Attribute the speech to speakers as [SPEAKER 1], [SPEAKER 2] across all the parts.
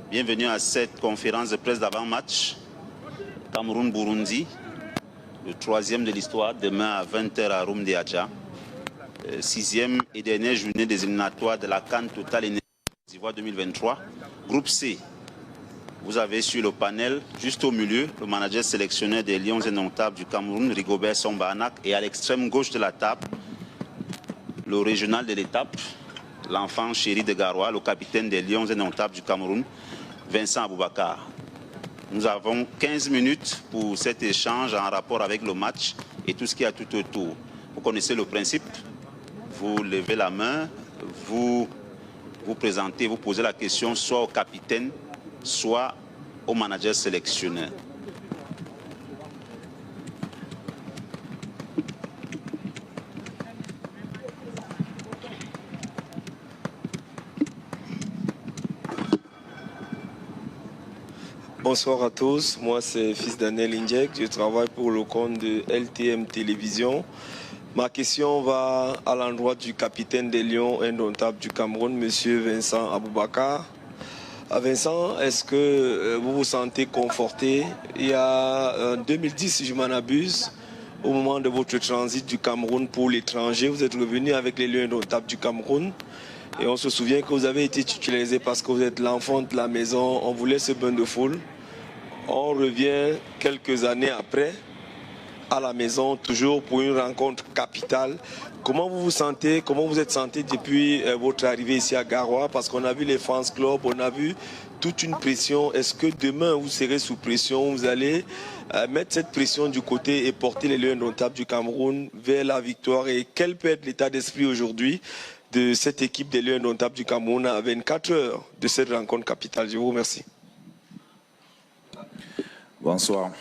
[SPEAKER 1] Bienvenue à cette conférence de presse d'avant-match. Cameroun-Burundi, le troisième de l'histoire, demain à 20h à Rumdiacha. Sixième et dernière journée des éliminatoires de la CAN Total Énergie Côte d'Ivoire 2023. Groupe C, vous avez sur le panel, juste au milieu, le manager sélectionneur des Lions Indomptables du Cameroun, Rigobert Song-Bahanak, et à l'extrême gauche de la table, le régional de l'étape, l'enfant chéri de Garoua, le capitaine des Lions Indomptables du Cameroun, Vincent Aboubakar. Nous avons 15 minutes pour cet échange en rapport avec le match et tout ce qui y a tout autour. Vous connaissez le principe. Vous levez la main, vous vous présentez, vous posez la question soit au capitaine, soit au manager sélectionneur.
[SPEAKER 2] Bonsoir à tous, moi c'est Fils Daniel Injek, je travaille pour le compte de LTM Télévision. Ma question va à l'endroit du capitaine des Lions Indomptables du Cameroun, monsieur Vincent Aboubakar. Vincent, est-ce que vous vous sentez conforté? Il y a 2010, si je m'en abuse, au moment de votre transit du Cameroun pour l'étranger, vous êtes revenu avec les Lions Indomptables du Cameroun. Et on se souvient que vous avez été titularisé parce que vous êtes l'enfant de la maison, on voulait ce bain de foule. On revient quelques années après à la maison, toujours pour une rencontre capitale. Comment vous vous sentez, comment vous êtes senti depuis votre arrivée ici à Garoua? Parce qu'on a vu les fans club, on a vu toute une pression. Est-ce que demain vous serez sous pression? Vous allez mettre cette pression du côté et porter les Lions Indomptables du Cameroun vers la victoire? Et quel peut être l'état d'esprit aujourd'hui de cette équipe des Lions Indomptables du Cameroun à 24 heures de cette rencontre capitale? Je vous remercie.
[SPEAKER 3] Bonsoir.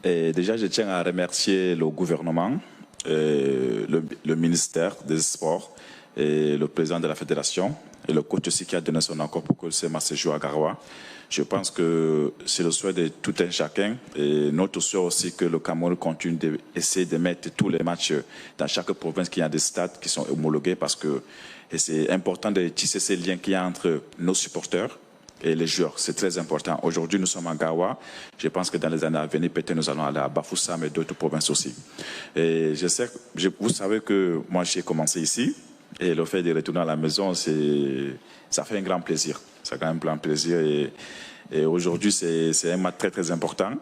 [SPEAKER 3] Et déjà, je tiens à remercier le gouvernement, le ministère des Sports, et le président de la fédération, et le coach aussi qui a donné son accord pour que ce match se joue à Garoua. Je pense que c'est le souhait de tout un chacun, et notre souhait aussi que le Cameroun continue d'essayer de mettre tous les matchs dans chaque province qui a des stades qui sont homologués, parce que c'est important de tisser ces liens qu'il y a entre nos supporters et les joueurs. C'est très important. Aujourd'hui, nous sommes à Garoua. Je pense que dans les années à venir, peut-être nous allons aller à Bafoussam et d'autres provinces aussi. Et je sais, vous savez que moi, j'ai commencé ici. Et le fait de retourner à la maison, ça fait un grand plaisir. Ça fait un grand plaisir. Et aujourd'hui, c'est un match très, très important.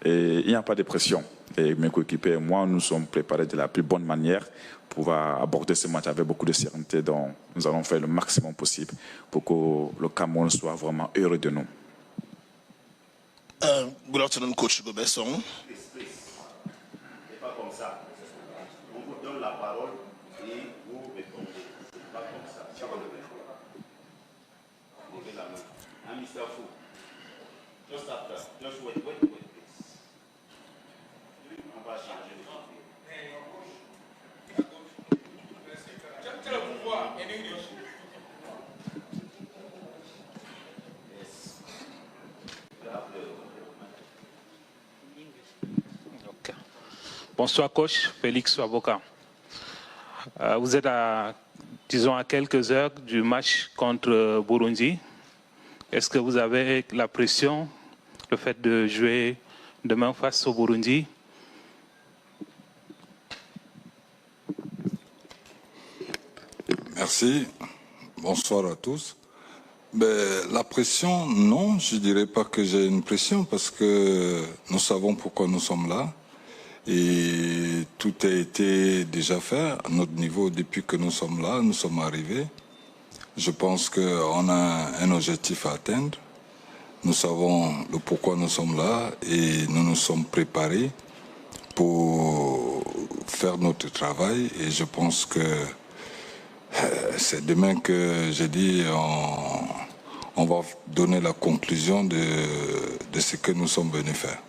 [SPEAKER 3] Et il n'y a pas de pression. Et mes coéquipiers et moi, nous sommes préparés de la plus bonne manière pour pouvoir aborder ce match avec beaucoup de sérénité. Donc, nous allons faire le maximum possible pour que le Cameroun soit vraiment heureux de nous.
[SPEAKER 4] Good afternoon, Coach Rigobert Song.
[SPEAKER 1] C'est pas comme ça. On vous donne la parole et vous répondez. C'est pas comme ça. Levez la main. Mr. Fou. Just after. Just wait, please. On va changer le papier.
[SPEAKER 5] Okay. Bonsoir coach, Félix Avocat. Vous êtes à quelques heures du match contre Burundi. Est-ce que vous avez la pression, le fait de jouer demain face au Burundi?
[SPEAKER 6] Merci. Bonsoir à tous. La pression, non, je ne dirais pas que j'ai une pression parce que nous savons pourquoi nous sommes là. Et tout a été déjà fait à notre niveau depuis que nous sommes là, nous sommes arrivés. Je pense qu'on a un objectif à atteindre. Nous savons le pourquoi nous sommes là et nous nous sommes préparés pour faire notre travail. Et je pense que c'est demain que j'ai dit on va donner la conclusion de ce que nous sommes venus faire.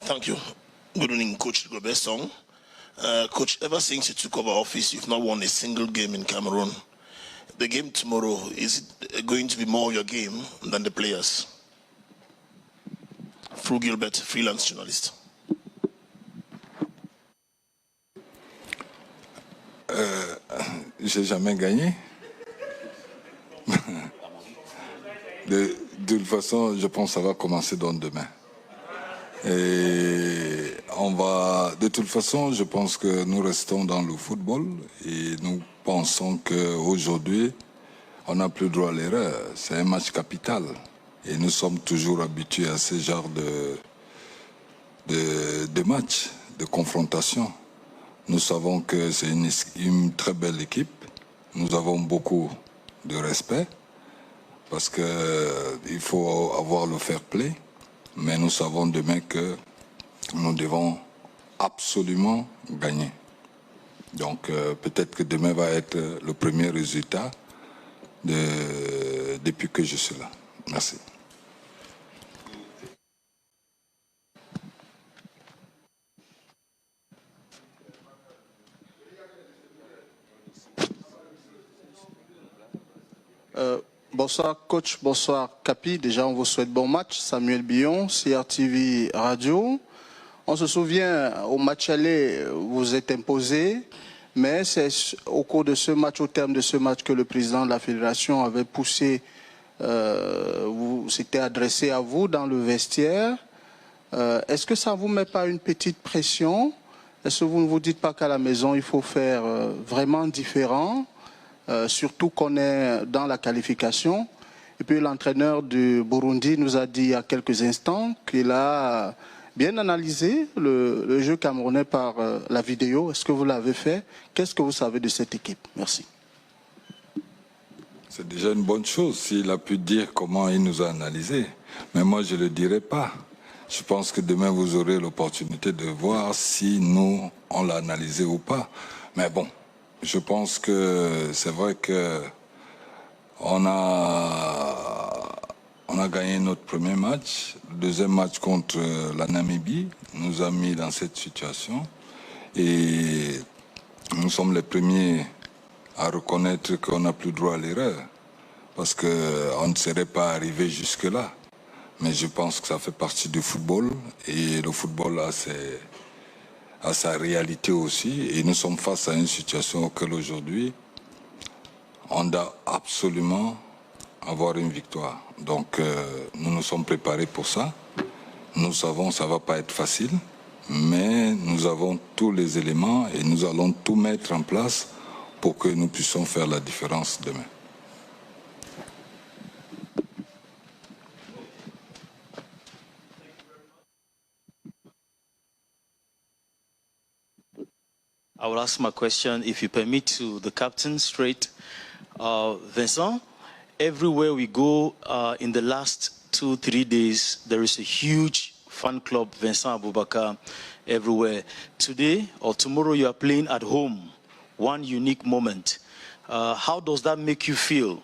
[SPEAKER 4] Thank you. Good evening, Coach Rigobert Song. Coach, ever since you took over office, you've not won a single game in Cameroon. The game tomorrow, is it going to be more your game than the players? Fru Gilbert, freelance journalist.
[SPEAKER 6] J'ai jamais gagné. De toute façon, je pense que ça va commencer donc demain. Et de toute façon, je pense que nous restons dans le football et nous pensons qu'aujourd'hui, on n'a plus droit à l'erreur. C'est un match capital. Et nous sommes toujours habitués à ce genre de match, de confrontation. Nous savons que c'est une très belle équipe. Nous avons beaucoup de respect parce qu'il faut avoir le fair play. Mais nous savons demain que nous devons absolument gagner. Donc peut-être que demain va être le premier résultat depuis que je suis là. Merci.
[SPEAKER 7] Bonsoir coach, bonsoir Capi. Déjà on vous souhaite bon match. Samuel Billon, CRTV Radio. On se souvient au match aller, vous êtes imposé, mais c'est au cours de ce match, au terme de ce match que le président de la fédération avait poussé, s'était adressé à vous dans le vestiaire. Est-ce que ça ne vous met pas une petite pression? Est-ce que vous ne vous dites pas qu'à la maison il faut faire vraiment différent? Surtout qu'on est dans la qualification. Et puis l'entraîneur du Burundi nous a dit il y a quelques instants qu'il a bien analysé le jeu camerounais par la vidéo. Est-ce que vous l'avez fait? Qu'est-ce que vous savez de cette équipe? Merci.
[SPEAKER 6] C'est déjà une bonne chose s'il a pu dire comment il nous a analysé. Mais moi, je ne le dirai pas. Je pense que demain, vous aurez l'opportunité de voir si nous, on l'a analysé ou pas. Mais bon. Je pense que c'est vrai que on a gagné notre premier match. Le deuxième match contre la Namibie nous a mis dans cette situation. Et nous sommes les premiers à reconnaître qu'on n'a plus droit à l'erreur. Parce qu'on ne serait pas arrivé jusque-là. Mais je pense que ça fait partie du football. Et le football, là, c'est à sa réalité aussi, et nous sommes face à une situation auquel aujourd'hui on doit absolument avoir une victoire. Donc nous nous sommes préparés pour ça. Nous savons que ça ne va pas être facile, mais nous avons tous les éléments et nous allons tout mettre en place pour que nous puissions faire la différence demain.
[SPEAKER 8] I will ask my question, if you permit, to the captain straight. Vincent, everywhere we go in the last 2-3 days, there is a huge fan club, Vincent Aboubakar, everywhere. Today or tomorrow you are playing at home, one unique moment. How does that make you feel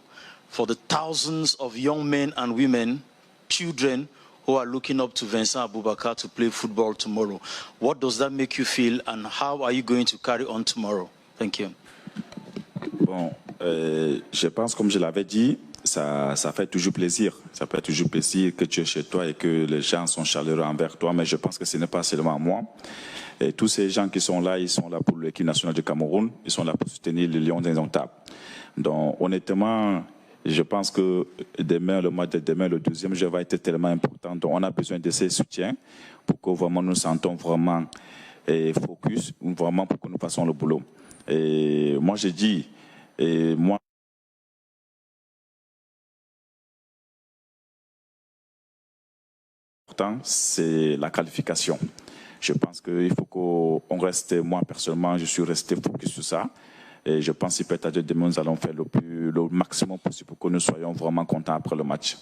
[SPEAKER 8] for the thousands of young men and women, children, who are looking up to Vincent Aboubakar to play football tomorrow? What does that make you feel, and how are you going to carry on tomorrow? Thank you.
[SPEAKER 3] Bon, je pense, comme je l'avais dit, ça fait toujours plaisir. Ça fait toujours plaisir que tu es chez toi et que les gens sont chaleureux envers toi, mais je pense que ce n'est pas seulement moi. Et tous ces gens qui sont là, ils sont là pour l'équipe nationale du Cameroun, ils sont là pour soutenir les Lions indomptables. Donc, honnêtement, je pense que demain, le match de demain, le deuxième jeu va être tellement important. Donc, on a besoin de ces soutiens pour que vraiment nous sentons vraiment focus, vraiment pour que nous fassions le boulot. Et moi, je dis, important, c'est la qualification. Je pense qu'il faut qu'on reste, moi personnellement, je suis resté focus sur ça. Et je pense que peut-être demain, nous allons faire le maximum possible pour que nous soyons vraiment contents après le match.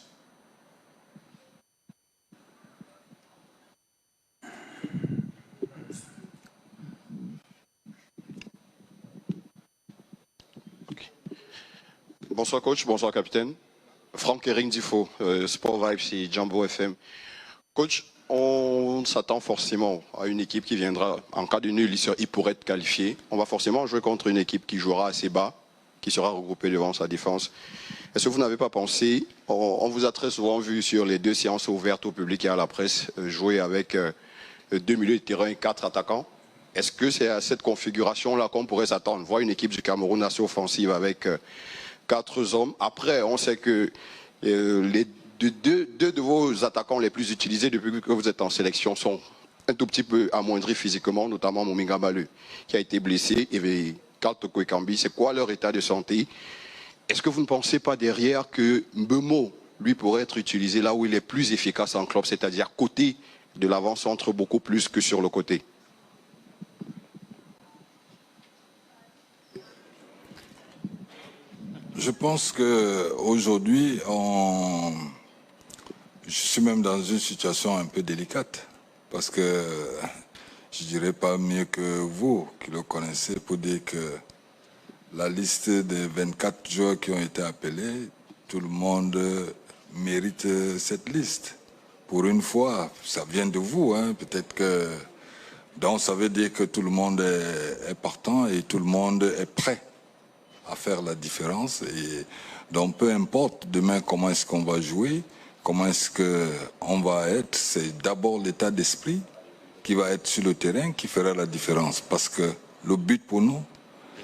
[SPEAKER 9] Okay. Bonsoir coach, bonsoir capitaine. Franck Ering Difo, Sport Vibes et Jambo FM. Coach, on s'attend forcément à une équipe qui viendra, en cas de nul, il pourrait être qualifié. On va forcément jouer contre une équipe qui jouera assez bas, qui sera regroupé devant sa défense. Est-ce que vous n'avez pas pensé, on vous a très souvent vu sur les 2 séances ouvertes au public et à la presse, jouer avec 2 milieux de terrain et 4 attaquants? Est-ce que c'est à cette configuration-là qu'on pourrait s'attendre? Voir une équipe du Cameroun assez offensive avec 4 hommes. Après, on sait que les deux de vos attaquants les plus utilisés depuis que vous êtes en sélection sont un tout petit peu amoindris physiquement, notamment Mominga Balu, qui a été blessé, et Karl Toko Ekambi. C'est quoi leur état de santé? Est-ce que vous ne pensez pas derrière que Mbeumo, lui, pourrait être utilisé là où il est plus efficace en club, c'est-à-dire côté de l'avant-centre beaucoup plus que sur le côté?
[SPEAKER 6] Je pense qu'aujourd'hui, je suis même dans une situation un peu délicate. Parce que je ne dirais pas mieux que vous qui le connaissez pour dire que la liste des 24 joueurs qui ont été appelés, tout le monde mérite cette liste. Pour une fois, ça vient de vous, hein, peut-être que... Donc ça veut dire que tout le monde est partant et tout le monde est prêt à faire la différence. Et donc peu importe demain comment est-ce qu'on va jouer, comment est-ce qu'on va être, c'est d'abord l'état d'esprit qui va être sur le terrain qui fera la différence. Parce que le but pour nous,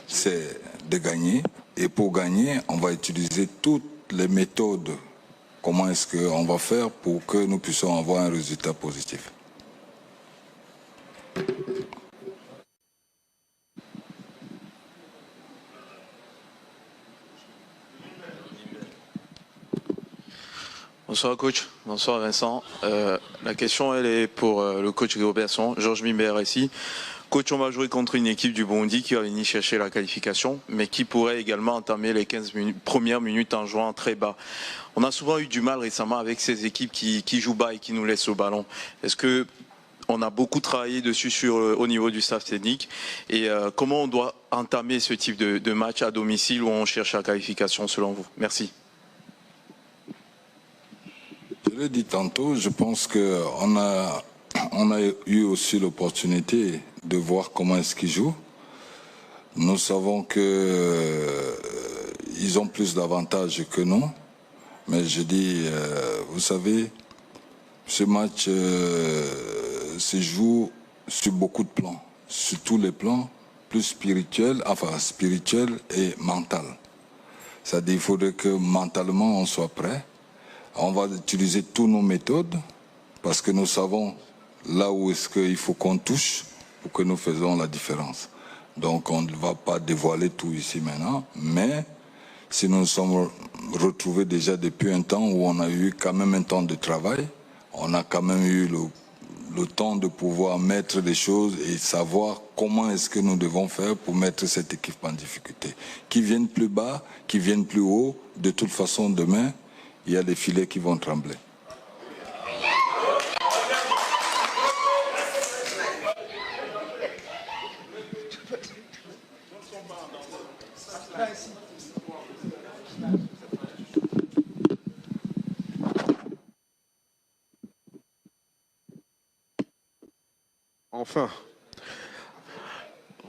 [SPEAKER 6] c'est de gagner. Et pour gagner, on va utiliser toutes les méthodes. Comment est-ce qu'on va faire pour que nous puissions avoir un résultat positif.
[SPEAKER 10] Bonsoir coach, bonsoir Vincent. La question elle est pour le coach Léo Besson, Georges Mimber ici. Coach, on va jouer contre une équipe du Burundi qui va venir chercher la qualification, mais qui pourrait également entamer les 15 premières minutes en jouant très bas. On a souvent eu du mal récemment avec ces équipes qui jouent bas et qui nous laissent au ballon. Est-ce que on a beaucoup travaillé dessus au niveau du staff technique et comment on doit entamer ce type de match à domicile où on cherche la qualification selon vous? Merci.
[SPEAKER 6] Je l'ai dit tantôt, je pense qu'on a eu aussi l'opportunité de voir comment est-ce qu'ils jouent. Nous savons qu'ils ont plus d'avantages que nous. Mais je dis, vous savez, ce match se joue sur beaucoup de plans. Sur tous les plans, plus spirituel et mental. C'est-à-dire qu'il faudrait que mentalement on soit prêt. On va utiliser toutes nos méthodes parce que nous savons là où est-ce qu'il faut qu'on touche pour que nous faisons la différence. Donc on ne va pas dévoiler tout ici maintenant, mais si nous nous sommes retrouvés déjà depuis un temps où on a eu quand même un temps de travail, on a quand même eu le temps de pouvoir mettre les choses et savoir comment est-ce que nous devons faire pour mettre cette équipe en difficulté. Qu'ils viennent plus bas, qu'ils viennent plus haut, de toute façon demain, il y a des filets qui vont trembler.
[SPEAKER 11] Enfin.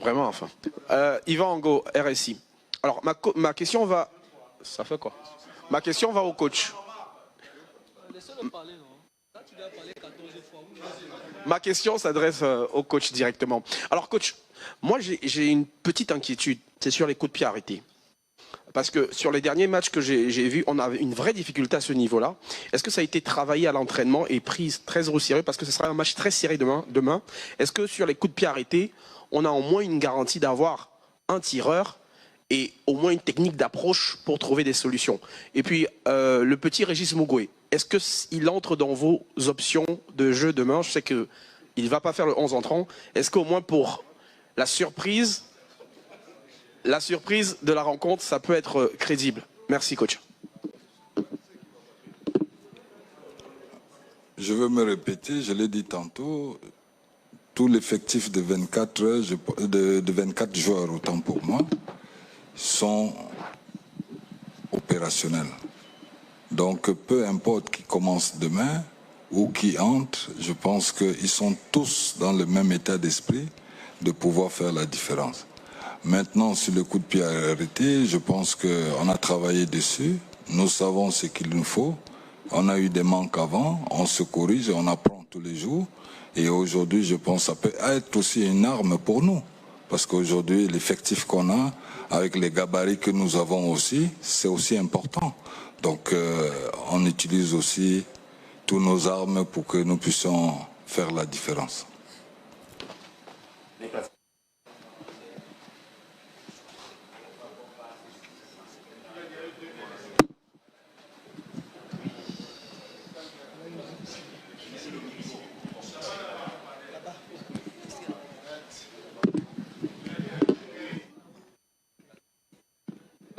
[SPEAKER 11] Vraiment enfin. Yvan Ango, RSI. Alors ma question va... Ça fait quoi? Ma question va au coach. Ma question s'adresse au coach directement. Alors coach, moi j'ai une petite inquiétude, c'est sur les coups de pied arrêtés. Parce que sur les derniers matchs que j'ai vus, on avait une vraie difficulté à ce niveau-là. Est-ce que ça a été travaillé à l'entraînement et pris très au sérieux? Parce que ce sera un match très serré demain. Est-ce que sur les coups de pied arrêtés, on a au moins une garantie d'avoir un tireur et au moins une technique d'approche pour trouver des solutions? Et puis, le petit Régis Mugwe, est-ce qu'il entre dans vos options de jeu demain? Je sais qu'il ne va pas faire le 11 entrant. Est-ce qu'au moins pour la surprise de la rencontre, ça peut être crédible? Merci, coach.
[SPEAKER 6] Je veux me répéter, je l'ai dit tantôt, tout l'effectif de 24 joueurs, autant pour moi, sont opérationnels. Donc, peu importe qui commence demain ou qui entre, je pense qu'ils sont tous dans le même état d'esprit de pouvoir faire la différence. Maintenant, sur le coup de pied arrêté, je pense qu'on a travaillé dessus. Nous savons ce qu'il nous faut. On a eu des manques avant, on se corrige, on apprend tous les jours. Et aujourd'hui, je pense que ça peut être aussi une arme pour nous. Parce qu'aujourd'hui, l'effectif qu'on a, avec les gabarits que nous avons aussi, c'est aussi important. Donc, on utilise aussi toutes nos armes pour que nous puissions faire la différence.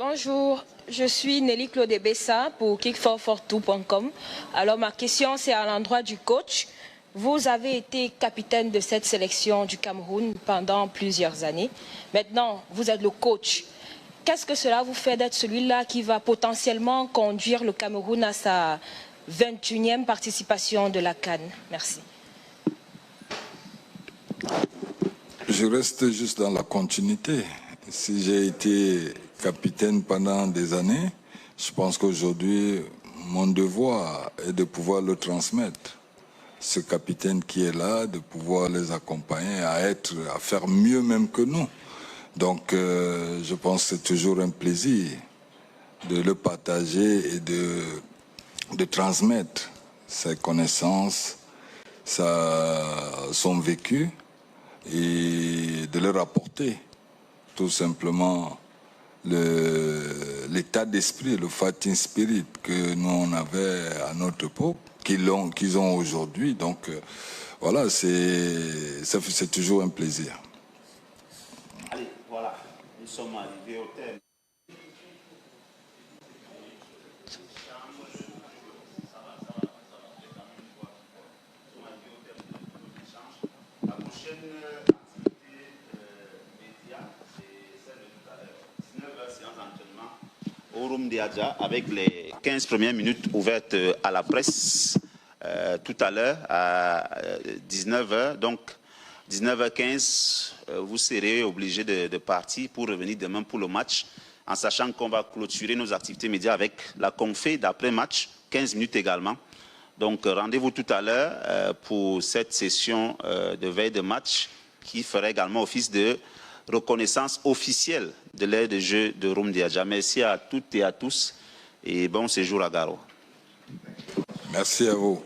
[SPEAKER 12] Bonjour, je suis Nelly Claude Bessa pour kick442.com. Alors ma question c'est à l'endroit du coach. Vous avez été capitaine de cette sélection du Cameroun pendant plusieurs années. Maintenant, vous êtes le coach. Qu'est-ce que cela vous fait d'être celui-là qui va potentiellement conduire le Cameroun à sa 21e participation de la CAN? Merci.
[SPEAKER 6] Je reste juste dans la continuité. Si j'ai été capitaine pendant des années, je pense qu'aujourd'hui, mon devoir est de pouvoir le transmettre. Ce capitaine qui est là, de pouvoir les accompagner à faire mieux même que nous. Donc, je pense que c'est toujours un plaisir de le partager et de transmettre ses connaissances, son vécu et de leur apporter tout simplement l'état d'esprit, le fighting spirit que nous on avait à notre époque, qu'ils ont aujourd'hui. Donc voilà, c'est toujours un plaisir.
[SPEAKER 1] Allez, voilà, nous sommes arrivés au terme. La prochaine activité média, c'est celle de tout à l'heure. 19h, séance d'entraînement au Room Diadja avec les 15 premières minutes ouvertes à la presse tout à l'heure à 19h. Donc, 19h15, vous serez obligés de partir pour revenir demain pour le match, en sachant qu'on va clôturer nos activités médias avec la confé d'après-match, 15 minutes également. Donc, rendez-vous tout à l'heure pour cette session de veille de match qui fera également office de reconnaissance officielle de l'aire de jeu de Room Diadja. Merci à toutes et à tous et bon séjour à Garo.
[SPEAKER 6] Merci à vous.